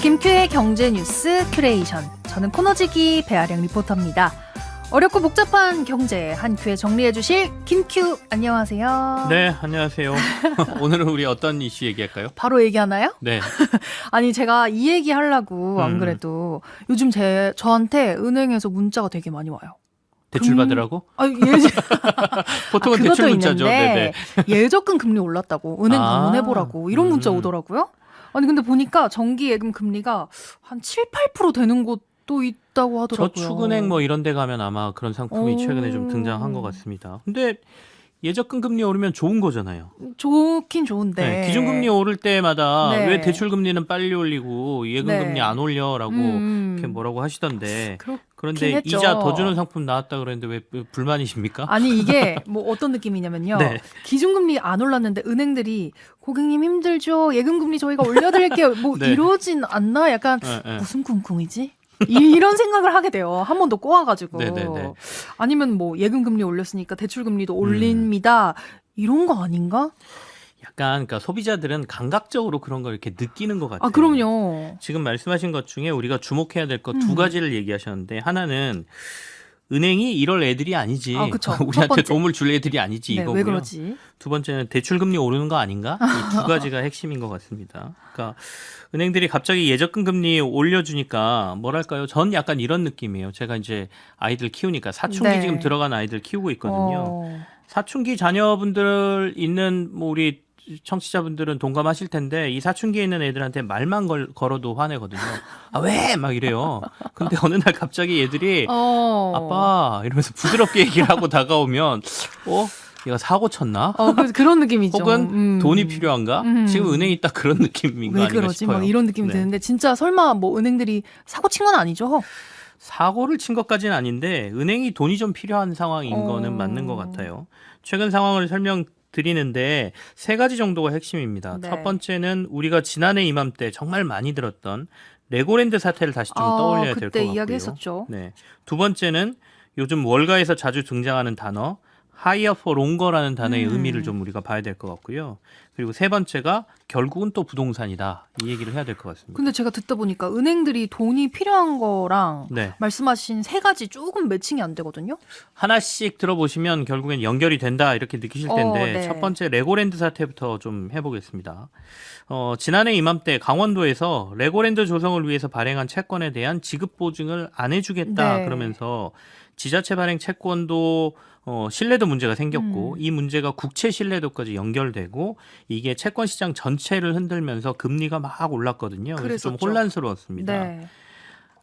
김큐의 경제뉴스 큐레이션. 저는 코너지기 배아량 리포터입니다. 어렵고 복잡한 경제 한 큐에 정리해 주실 김큐, 안녕하세요. 네, 안녕하세요. 오늘은 우리 어떤 이슈 얘기할까요? 바로 얘기하나요? 네. 아니, 제가 이 얘기 하려고 안 그래도 요즘 저한테 은행에서 문자가 되게 많이 와요. 대출 받으라고? 보통은 그것도 대출 문자죠. 있는데 네네. 예적금 금리 올랐다고 은행 방문해보라고 이런 문자 오더라고요. 아니 근데 보니까 정기 예금 금리가 한 7, 8% 되는 곳도 있다고 하더라고요. 저축은행 뭐 이런 데 가면 아마 그런 상품이 최근에 좀 등장한 것 같습니다. 근데 예적금 금리 오르면 좋은 거잖아요. 좋긴 좋은데. 네, 기준금리 오를 때마다 네. 왜 대출금리는 빨리 올리고 예금금리 네. 안 올려라고 이렇게 뭐라고 하시던데. 그런데 했죠. 이자 더 주는 상품 나왔다 그랬는데 왜 불만이십니까? 아니 이게 뭐 어떤 느낌이냐면요. 네. 기준금리 안 올랐는데 은행들이 고객님 힘들죠. 예금금리 저희가 올려드릴게요. 뭐 네. 이러진 않나? 약간 네. 무슨 쿵쿵이지? 이런 생각을 하게 돼요. 한 번 더 꼬아가지고. 네네네. 아니면 뭐 예금금리 올렸으니까 대출금리도 올립니다. 이런 거 아닌가? 약간 그러니까 소비자들은 감각적으로 그런 걸 이렇게 느끼는 것 같아요. 아, 그럼요. 지금 말씀하신 것 중에 우리가 주목해야 될 것 두 가지를 얘기하셨는데, 하나는 은행이 이럴 애들이 아니지. 아, 그쵸. 첫 우리한테 번째. 도움을 줄 애들이 아니지 네, 이거고요. 왜 그러지? 두 번째는 대출금리 오르는 거 아닌가? 이 두 가지가 핵심인 것 같습니다. 그러니까 은행들이 갑자기 예적금 금리 올려주니까 뭐랄까요? 전 약간 이런 느낌이에요. 제가 이제 아이들 키우니까 사춘기 네. 지금 들어간 아이들 키우고 있거든요. 어. 사춘기 자녀분들 있는 뭐 우리 청취자분들은 동감하실 텐데, 이 사춘기에 있는 애들한테 말만 걸어도 화내거든요. 아, 왜? 막 이래요. 근데 어느 날 갑자기 애들이 아빠 이러면서 부드럽게 얘기를 하고 다가오면 얘가 사고 쳤나? 그런 느낌이죠. 혹은 돈이 필요한가? 지금 은행이 딱 그런 느낌인 거 왜 아닌가 그러지? 싶어요. 막 이런 느낌이 네. 드는데 진짜 설마 뭐 은행들이 사고 친 건 아니죠? 사고를 친 것까지는 아닌데 은행이 돈이 좀 필요한 상황인 거는 맞는 것 같아요. 최근 상황을 설명드리는데 세 가지 정도가 핵심입니다. 네. 첫 번째는 우리가 지난해 이맘때 정말 많이 들었던 레고랜드 사태를 다시 좀 떠올려야 될 것 그때 같고요. 이야기했었죠. 네. 두 번째는 요즘 월가에서 자주 등장하는 단어 higher for longer라는 단어의 의미를 좀 우리가 봐야 될 것 같고요. 그리고 세 번째가 결국은 또 부동산이다. 이 얘기를 해야 될 것 같습니다. 근데 제가 듣다 보니까 은행들이 돈이 필요한 거랑 네. 말씀하신 세 가지 조금 매칭이 안 되거든요. 하나씩 들어보시면 결국엔 연결이 된다 이렇게 느끼실 텐데 네. 첫 번째 레고랜드 사태부터 좀 해보겠습니다. 지난해 이맘때 강원도에서 레고랜드 조성을 위해서 발행한 채권에 대한 지급 보증을 안 해주겠다 네. 그러면서 지자체 발행 채권도 신뢰도 문제가 생겼고 이 문제가 국채 신뢰도까지 연결되고 이게 채권 시장 전체를 흔들면서 금리가 막 올랐거든요. 그래서 좀 그랬었죠. 혼란스러웠습니다. 네.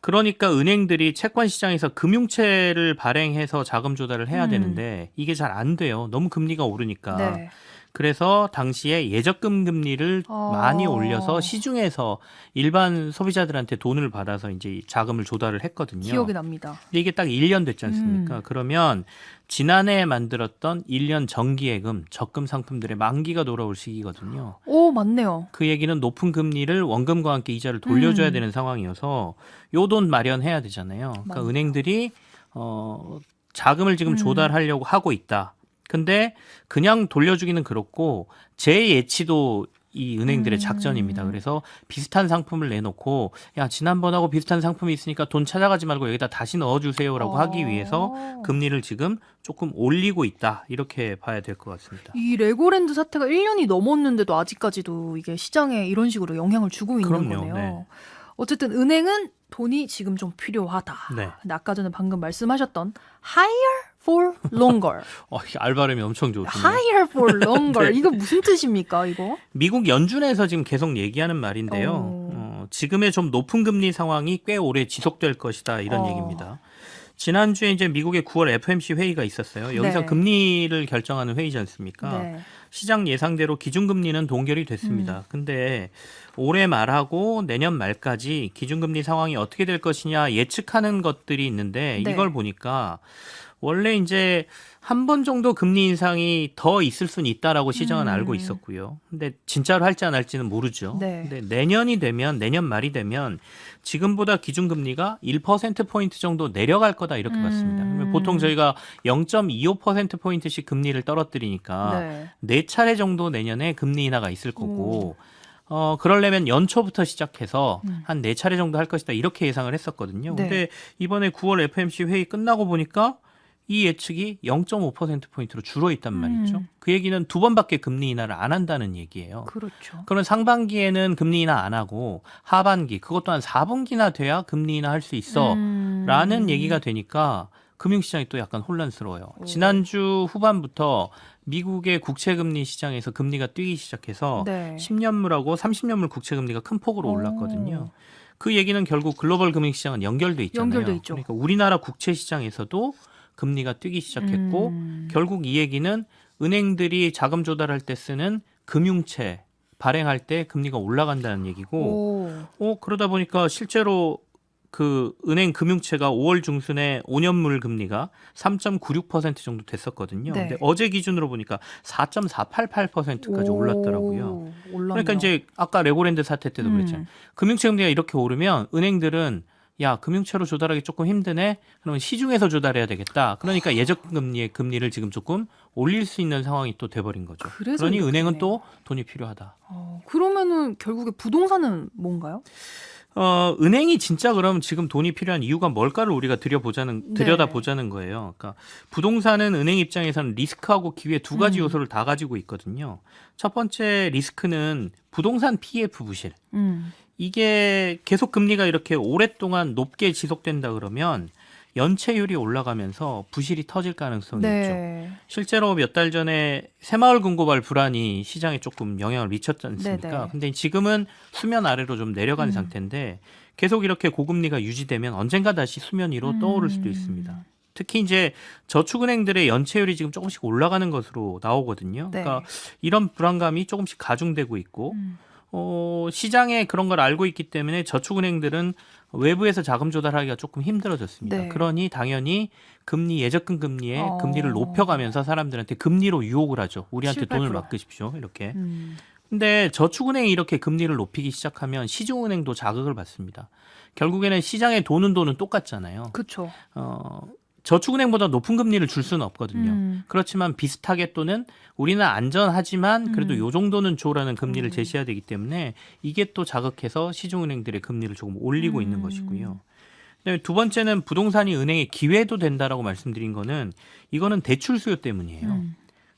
그러니까 은행들이 채권 시장에서 금융채를 발행해서 자금 조달을 해야 되는데 이게 잘 안 돼요. 너무 금리가 오르니까. 네. 그래서 당시에 예적금 금리를 많이 올려서 시중에서 일반 소비자들한테 돈을 받아서 이제 자금을 조달을 했거든요. 기억이 납니다. 근데 이게 딱 1년 됐지 않습니까? 그러면 지난해에 만들었던 1년 정기예금, 적금 상품들의 만기가 돌아올 시기거든요. 오, 맞네요. 그 얘기는 높은 금리를 원금과 함께 이자를 돌려줘야 되는 상황이어서 요 돈 마련해야 되잖아요. 그러니까 맞네요. 은행들이 자금을 지금 조달하려고 하고 있다. 근데 그냥 돌려주기는 그렇고 재예치도 이 은행들의 작전입니다. 그래서 비슷한 상품을 내놓고 야 지난번하고 비슷한 상품이 있으니까 돈 찾아가지 말고 여기다 다시 넣어주세요라고 하기 위해서 금리를 지금 조금 올리고 있다. 이렇게 봐야 될 것 같습니다. 이 레고랜드 사태가 1년이 넘었는데도 아직까지도 이게 시장에 이런 식으로 영향을 주고 있는 그럼요. 거네요. 네. 어쨌든 은행은 돈이 지금 좀 필요하다. 네. 근데 아까 전에 방금 말씀하셨던 higher for longer. 이게 알 발음이 엄청 좋으시네요. higher for longer. 네. 이거 무슨 뜻입니까, 이거? 미국 연준에서 지금 계속 얘기하는 말인데요. 지금의 좀 높은 금리 상황이 꽤 오래 지속될 것이다 이런 얘기입니다. 지난주에 이제 미국의 9월 FOMC 회의가 있었어요. 여기서 네. 금리를 결정하는 회의지 않습니까? 네. 시장 예상대로 기준금리는 동결이 됐습니다. 근데 올해 말하고 내년 말까지 기준금리 상황이 어떻게 될 것이냐 예측하는 것들이 있는데 네. 이걸 보니까 원래 이제 한 번 정도 금리 인상이 더 있을 수는 있다라고 시장은 알고 있었고요. 근데 진짜로 할지 안 할지는 모르죠. 네. 근데 내년 말이 되면 지금보다 기준금리가 1%포인트 정도 내려갈 거다 이렇게 봤습니다. 그러면 보통 저희가 0.25%포인트씩 금리를 떨어뜨리니까 네. 4차례 정도 내년에 금리 인하가 있을 거고 그러려면 연초부터 시작해서 한 4차례 정도 할 것이다. 이렇게 예상을 했었거든요. 네. 근데 이번에 9월 FMC 회의 끝나고 보니까 이 예측이 0.5%포인트로 줄어 있단 말이죠. 그 얘기는 2번밖에 금리 인하를 안 한다는 얘기예요. 그렇죠. 그러면 상반기에는 금리 인하 안 하고 하반기 그것 또한 4분기나 돼야 금리 인하 할 수 있어 라는 얘기가 되니까 금융시장이 또 약간 혼란스러워요. 지난주 후반부터 미국의 국채금리 시장에서 금리가 뛰기 시작해서 네. 10년물하고 30년물 국채금리가 큰 폭으로 올랐거든요. 그 얘기는 결국 글로벌 금융시장은 연결돼 있잖아요. 연결돼 있죠. 그러니까 우리나라 국채 시장에서도 금리가 뛰기 시작했고 결국 이 얘기는 은행들이 자금 조달할 때 쓰는 금융채 발행할 때 금리가 올라간다는 얘기고 그러다 보니까 실제로 그 은행 금융채가 5월 중순에 5년물 금리가 3.96% 정도 됐었거든요. 네. 근데 어제 기준으로 보니까 4.488%까지 올랐더라고요. 올랐네요. 그러니까 이제 아까 레고랜드 사태 때도 그랬잖아요. 금융채 금리가 이렇게 오르면 은행들은 야, 금융채로 조달하기 조금 힘드네. 그러면 시중에서 조달해야 되겠다. 그러니까 예적금리의 금리를 지금 조금 올릴 수 있는 상황이 또 돼버린 거죠. 그러니 은행은 또 돈이 필요하다. 그러면은 결국에 부동산은 뭔가요? 은행이 진짜 그럼 지금 돈이 필요한 이유가 뭘까를 우리가 들여다보자는 거예요. 그러니까 부동산은 은행 입장에서는 리스크하고 기회 두 가지 요소를 다 가지고 있거든요. 첫 번째 리스크는 부동산 PF 부실. 이게 계속 금리가 이렇게 오랫동안 높게 지속된다 그러면 연체율이 올라가면서 부실이 터질 가능성이 있죠. 실제로 몇 달 전에 새마을 금고발 불안이 시장에 조금 영향을 미쳤지 않습니까? 근데 지금은 수면 아래로 좀 내려간 상태인데 계속 이렇게 고금리가 유지되면 언젠가 다시 수면 위로 떠오를 수도 있습니다. 특히 이제 저축은행들의 연체율이 지금 조금씩 올라가는 것으로 나오거든요. 그러니까 이런 불안감이 조금씩 가중되고 있고 시장에 그런 걸 알고 있기 때문에 저축은행들은 외부에서 자금 조달하기가 조금 힘들어졌습니다. 그러니 당연히 금리 예적금 금리의 금리를 높여가면서 사람들한테 금리로 유혹을 하죠. 우리한테 7, 8%. 돈을 맡기십시오. 이렇게. 근데 저축은행이 이렇게 금리를 높이기 시작하면 시중은행도 자극을 받습니다. 결국에는 시장에 도는 돈은 똑같잖아요. 그렇죠. 저축은행보다 높은 금리를 줄 수는 없거든요. 그렇지만 비슷하게 또는 우리는 안전하지만 그래도 요 정도는 줘라는 금리를 제시해야 되기 때문에 이게 또 자극해서 시중은행들의 금리를 조금 올리고 있는 것이고요. 그다음에 두 번째는 부동산이 은행의 기회도 된다라고 말씀드린 거는 이거는 대출 수요 때문이에요.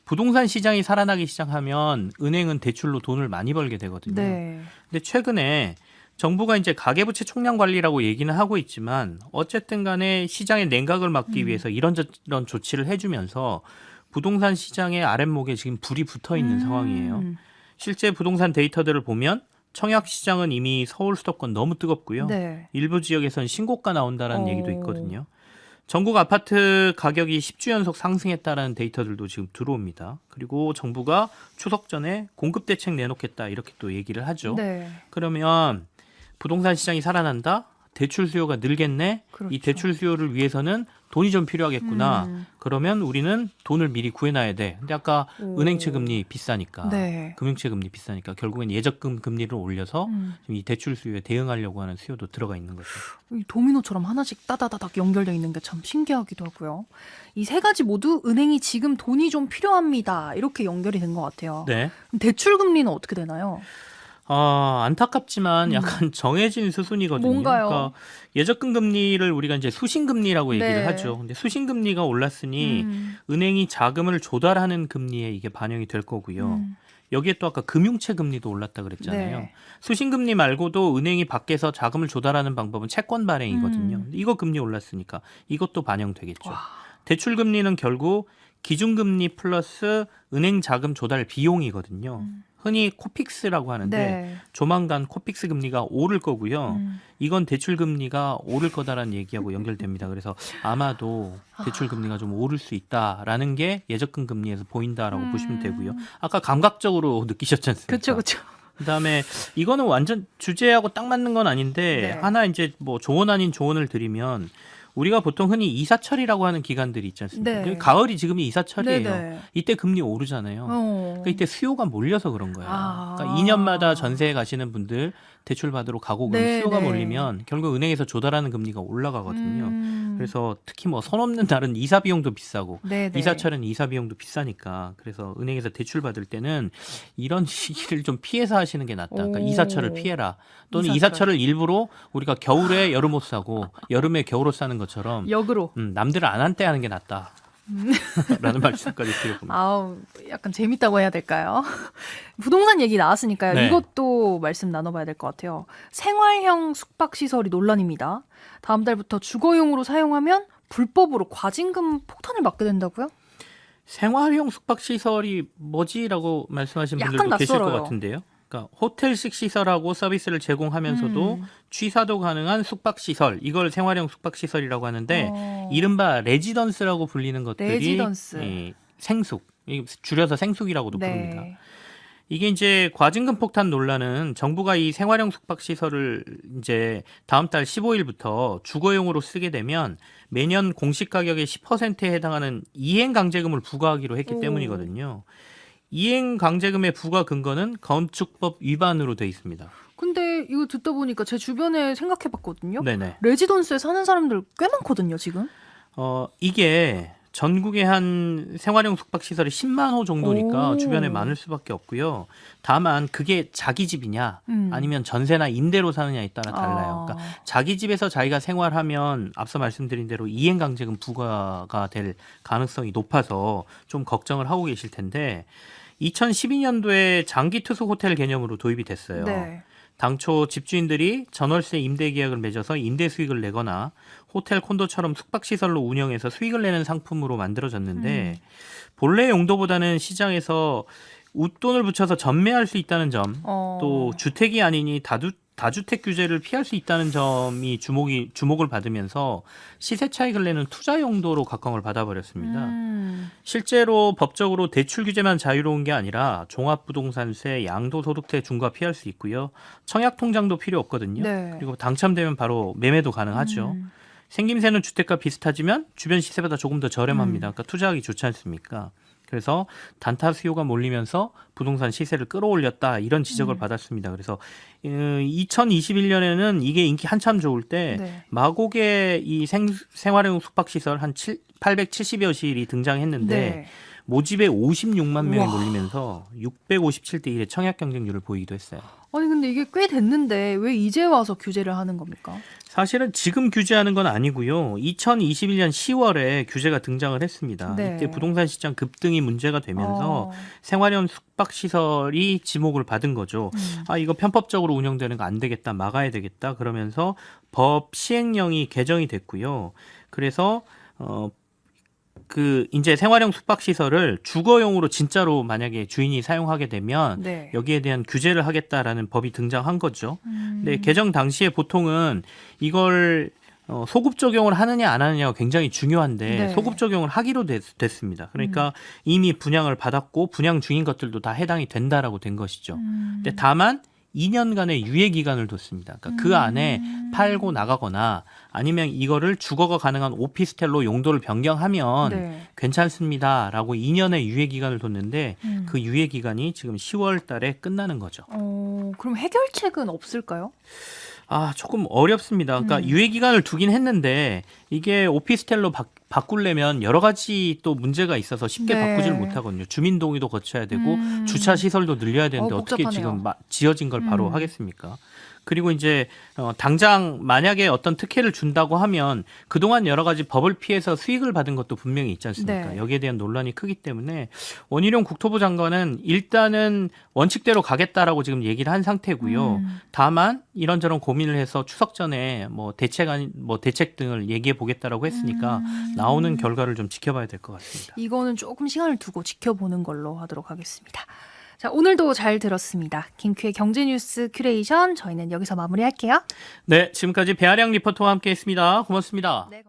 부동산 시장이 살아나기 시작하면 은행은 대출로 돈을 많이 벌게 되거든요. 근데 최근에 정부가 이제 가계부채 총량 관리라고 얘기는 하고 있지만 어쨌든 간에 시장의 냉각을 막기 위해서 이런 조치를 해주면서 부동산 시장의 아랫목에 지금 불이 붙어 있는 상황이에요. 실제 부동산 데이터들을 보면 청약 시장은 이미 서울 수도권 너무 뜨겁고요. 일부 지역에선 신고가 나온다라는 얘기도 있거든요. 전국 아파트 가격이 10주 연속 상승했다라는 데이터들도 지금 들어옵니다. 그리고 정부가 추석 전에 공급 대책 내놓겠다 이렇게 또 얘기를 하죠. 그러면 부동산 시장이 살아난다? 대출 수요가 늘겠네? 이 대출 수요를 위해서는 돈이 좀 필요하겠구나. 그러면 우리는 돈을 미리 구해놔야 돼. 근데 아까 은행채 금리 비싸니까, 금융채 금리 비싸니까 결국엔 예적금 금리를 올려서 지금 이 대출 수요에 대응하려고 하는 수요도 들어가 있는 거죠. 이 도미노처럼 하나씩 따다다닥 연결되어 있는 게 참 신기하기도 하고요. 이 세 가지 모두 은행이 지금 돈이 좀 필요합니다. 이렇게 연결이 된 것 같아요. 그럼 대출 금리는 어떻게 되나요? 안타깝지만 약간 정해진 수순이거든요. 뭔가요? 그러니까 예적금 금리를 우리가 이제 수신금리라고 얘기를 하죠. 근데 수신금리가 올랐으니 은행이 자금을 조달하는 금리에 이게 반영이 될 거고요. 여기에 또 아까 금융채 금리도 올랐다 그랬잖아요. 수신금리 말고도 은행이 밖에서 자금을 조달하는 방법은 채권 발행이거든요. 이거 금리 올랐으니까 이것도 반영되겠죠. 대출 금리는 결국 기준금리 플러스 은행 자금 조달 비용이거든요. 흔히 코픽스라고 하는데 조만간 코픽스 금리가 오를 거고요. 이건 대출 금리가 오를 거다라는 얘기하고 연결됩니다. 그래서 아마도 대출 금리가 좀 오를 수 있다라는 게 예적금 금리에서 보인다라고 보시면 되고요. 아까 감각적으로 느끼셨지 않습니까? 그렇죠. 그다음에 이거는 완전 주제하고 딱 맞는 건 아닌데 하나 이제 뭐 조언 아닌 조언을 드리면 우리가 보통 흔히 이사철이라고 하는 기간들이 있지 않습니까? 가을이 지금이 이사철이에요. 이때 금리 오르잖아요. 그러니까 이때 수요가 몰려서 그런 거예요. 그러니까 2년마다 전세에 가시는 분들 대출 받으러 가고 그러면 네, 수요가 네. 몰리면 결국 은행에서 조달하는 금리가 올라가거든요. 그래서 특히 뭐 선 없는 날은 이사 비용도 비싸고 네, 네. 이사철은 이사 비용도 비싸니까 그래서 은행에서 대출 받을 때는 이런 시기를 좀 피해서 하시는 게 낫다. 그러니까 오. 이사철을 피해라. 또는 이사철. 이사철을 일부러 우리가 겨울에 여름옷 사고 여름에 겨울옷 사는 것처럼 역으로. 남들은 안 한 때 하는 게 낫다. 라는 말씀까지 드려봅니다. 아우, 약간 재밌다고 해야 될까요? 부동산 얘기 나왔으니까요. 네. 이것도 말씀 나눠봐야 될 것 같아요. 생활형 숙박시설이 논란입니다. 다음 달부터 주거용으로 사용하면 불법으로 과징금 폭탄을 맞게 된다고요? 생활형 숙박시설이 뭐지라고 말씀하시는 약간 분들도 계실 것 낯설어요. 같은데요. 그러니까 호텔식 시설하고 서비스를 제공하면서도 취사도 가능한 숙박시설, 이걸 생활형 숙박시설이라고 하는데 이른바 레지던스라고 불리는 것들이 레지던스. 생숙, 줄여서 생숙이라고도 부릅니다. 네. 이게 이제 과징금 폭탄 논란은 정부가 이 생활형 숙박시설을 이제 다음 달 15일부터 주거용으로 쓰게 되면 매년 공시 가격의 10%에 해당하는 이행 강제금을 부과하기로 했기 오. 때문이거든요. 이행 강제금의 부과 근거는 건축법 위반으로 돼 있습니다. 근데 이거 듣다 보니까 제 주변에 생각해봤거든요. 네네. 레지던스에 사는 사람들 꽤 많거든요, 지금. 이게 전국에 한 생활형 숙박시설이 10만 호 정도니까 오. 주변에 많을 수밖에 없고요. 다만 그게 자기 집이냐 아니면 전세나 임대로 사느냐에 따라 달라요. 그러니까 자기 집에서 자기가 생활하면 앞서 말씀드린 대로 이행강제금 부과가 될 가능성이 높아서 좀 걱정을 하고 계실 텐데 2012년도에 장기투숙 호텔 개념으로 도입이 됐어요. 네. 당초 집주인들이 전월세 임대 계약을 맺어서 임대 수익을 내거나 호텔 콘도처럼 숙박시설로 운영해서 수익을 내는 상품으로 만들어졌는데 본래 용도보다는 시장에서 웃돈을 붙여서 전매할 수 있다는 점, 또 주택이 아니니 다주택 규제를 피할 수 있다는 점이 주목을 받으면서 시세 차익을 내는 투자 용도로 각광을 받아버렸습니다. 실제로 법적으로 대출 규제만 자유로운 게 아니라 종합부동산세, 양도소득세 중과 피할 수 있고요. 청약통장도 필요 없거든요. 네. 그리고 당첨되면 바로 매매도 가능하죠. 생김새는 주택과 비슷하지만 주변 시세보다 조금 더 저렴합니다. 그러니까 투자하기 좋지 않습니까? 그래서 단타 수요가 몰리면서 부동산 시세를 끌어올렸다 이런 지적을 받았습니다. 그래서 2021년에는 이게 인기 한참 좋을 때 네. 마곡에 이 생활형 숙박시설 한 870여실이 등장했는데 네. 모집에 56만 명이 우와. 몰리면서 657대 1의 청약 경쟁률을 보이기도 했어요. 아니 근데 이게 꽤 됐는데 왜 이제 와서 규제를 하는 겁니까? 사실은 지금 규제하는 건 아니고요. 2021년 10월에 규제가 등장을 했습니다. 네. 이때 부동산 시장 급등이 문제가 되면서 생활형 숙박시설이 지목을 받은 거죠. 이거 편법적으로 운영되는 거 안 되겠다, 막아야 되겠다 그러면서 법 시행령이 개정이 됐고요. 그래서 이제 생활형 숙박시설을 주거용으로 진짜로 만약에 주인이 사용하게 되면 네. 여기에 대한 규제를 하겠다라는 법이 등장한 거죠. 근데 개정 당시에 보통은 이걸 소급 적용을 하느냐 안 하느냐가 굉장히 중요한데 네. 소급 적용을 하기로 됐습니다. 그러니까 이미 분양을 받았고 분양 중인 것들도 다 해당이 된다라고 된 것이죠. 근데 다만 2년간의 유예 기간을 뒀습니다. 그러니까 그 안에 팔고 나가거나 아니면 이거를 주거가 가능한 오피스텔로 용도를 변경하면 네. 괜찮습니다라고 2년의 유예 기간을 뒀는데 그 유예 기간이 지금 10월 달에 끝나는 거죠. 그럼 해결책은 없을까요? 조금 어렵습니다. 그러니까 유예 기간을 두긴 했는데 이게 오피스텔로 바꾸려면 여러 가지 또 문제가 있어서 쉽게 네. 바꾸지를 못하거든요. 주민 동의도 거쳐야 되고 주차 시설도 늘려야 되는데 어떻게 복잡하네요. 지금 지어진 걸 바로 하겠습니까? 그리고 이제 당장 만약에 어떤 특혜를 준다고 하면 그동안 여러 가지 법을 피해서 수익을 받은 것도 분명히 있지 않습니까? 네. 여기에 대한 논란이 크기 때문에 원희룡 국토부 장관은 일단은 원칙대로 가겠다라고 지금 얘기를 한 상태고요. 다만 이런저런 고민을 해서 추석 전에 대책 등을 얘기해 보겠다라고 했으니까 나오는 결과를 좀 지켜봐야 될 것 같습니다. 이거는 조금 시간을 두고 지켜보는 걸로 하도록 하겠습니다. 자, 오늘도 잘 들었습니다. 김큐의 경제뉴스 큐레이션 저희는 여기서 마무리할게요. 네, 지금까지 배아량 리포터와 함께했습니다. 고맙습니다. 네.